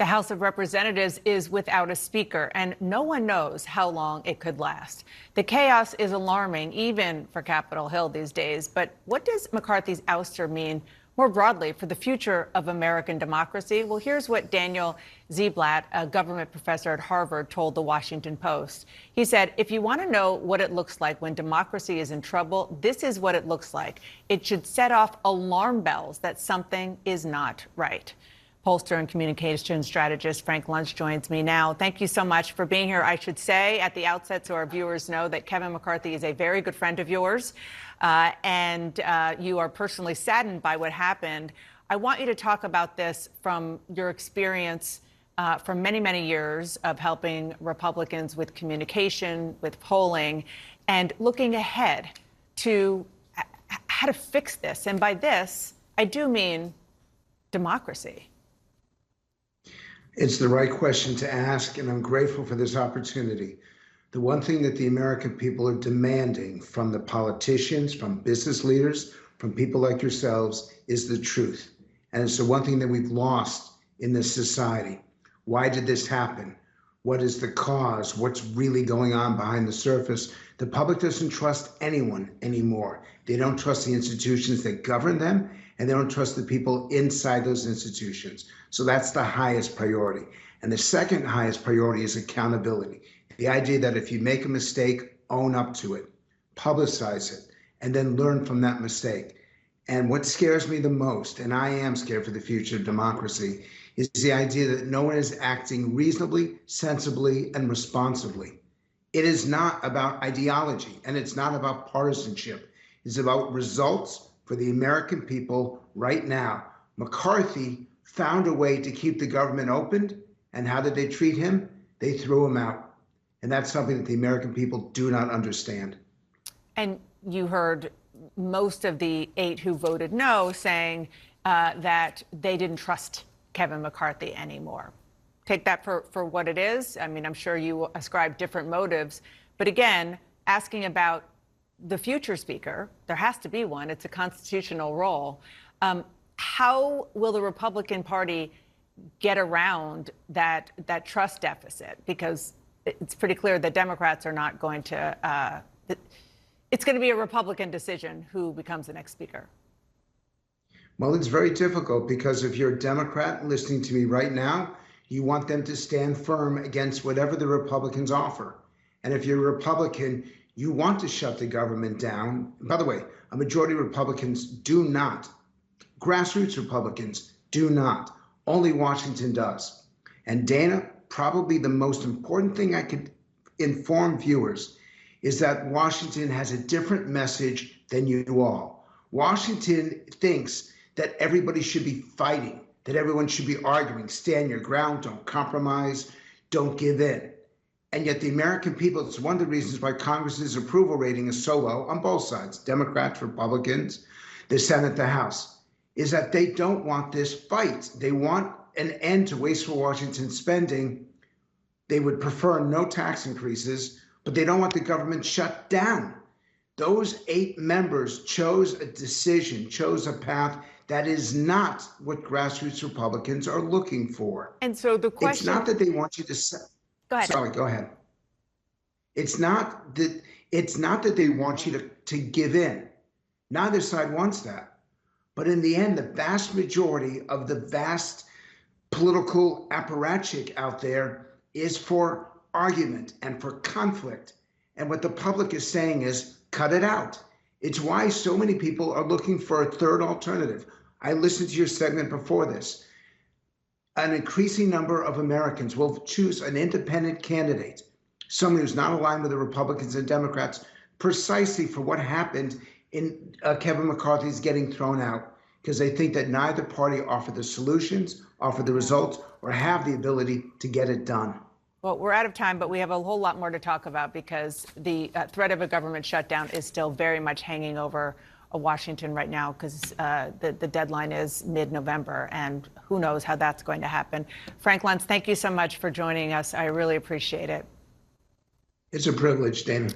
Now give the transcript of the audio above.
The House of Representatives is without a speaker, and no one knows how long it could last. The chaos is alarming, even for Capitol Hill these days. But what does McCarthy's ouster mean more broadly for the future of American democracy? Well, here's what Daniel Ziblatt, a government professor at Harvard, told the Washington Post. He said, if you want to know what it looks like when democracy is in trouble, this is what it looks like. It should set off alarm bells that something is not right. Pollster and communications strategist Frank Luntz joins me now. Thank you so much for being here. I should say at the outset, so our viewers know, that Kevin McCarthy is a very good friend of yours, and you are personally saddened by what happened. I want you to talk about this from your experience for many, many years of helping Republicans with communication, with polling, and looking ahead to how to fix this. And by this, I do mean democracy. It's the right question to ask, and I'm grateful for this opportunity. The one thing that the American people are demanding from the politicians, from business leaders, from people like yourselves, is the truth. And it's the one thing that we've lost in this society. Why did this happen? What is the cause? What's really going on behind the surface? The public doesn't trust anyone anymore. They don't trust the institutions that govern them, and they don't trust the people inside those institutions. So that's the highest priority. And the second highest priority is accountability. The idea that if you make a mistake, own up to it, publicize it, and then learn from that mistake. And what scares me the most, and I am scared for the future of democracy, is the idea that no one is acting reasonably, sensibly, and responsibly. It is not about ideology, and it's not about partisanship. It's about results for the American people right now. McCarthy found a way to keep the government open, and how did they treat him? They threw him out. And that's something that the American people do not understand. And you heard most of the 8 who voted no saying that they didn't trust Kevin McCarthy anymore. Take that for what it is. I mean, I'm sure you ascribe different motives. But again, asking about the future speaker, there has to be one. It's a constitutional role. How will the Republican Party get around that trust deficit? Because it's pretty clear that Democrats are not going to, it's going to be a Republican decision who becomes the next speaker. Well, it's very difficult, because if you're a Democrat listening to me right now, you want them to stand firm against whatever the Republicans offer. And if you're a Republican, you want to shut the government down. By the way, a majority of Republicans do not. Grassroots Republicans do not. Only Washington does. And Dana, probably the most important thing I could inform viewers is that Washington has a different message than you all. Washington thinks that everybody should be fighting, that everyone should be arguing, stand your ground, don't compromise, don't give in. And yet the American people, it's one of the reasons why Congress's approval rating is so low on both sides, Democrats, Republicans, the Senate, the House, is that they don't want this fight. They want an end to wasteful Washington spending. They would prefer no tax increases, but they don't want the government shut down. Those 8 members chose a decision, chose a path that is not what grassroots Republicans are looking for. And so the question— It's not that they want you to say— Go ahead. Sorry, go ahead. It's not that they want you to give in. Neither side wants that. But in the end, the vast majority of the vast political apparatchik out there is for argument and for conflict. And what the public is saying is, cut it out. It's why so many people are looking for a third alternative. I listened to your segment before this. An increasing number of Americans will choose an independent candidate, someone who's not aligned with the Republicans and Democrats, precisely for what happened in Kevin McCarthy's getting thrown out, because they think that neither party offer the solutions, offer the results, or have the ability to get it done. Well, we're out of time, but we have a whole lot more to talk about, because the threat of a government shutdown is still very much hanging over Washington right now, because the deadline is mid-November, and who knows how that's going to happen. Frank Luntz, thank you so much for joining us. I really appreciate it. It's a privilege, Dana.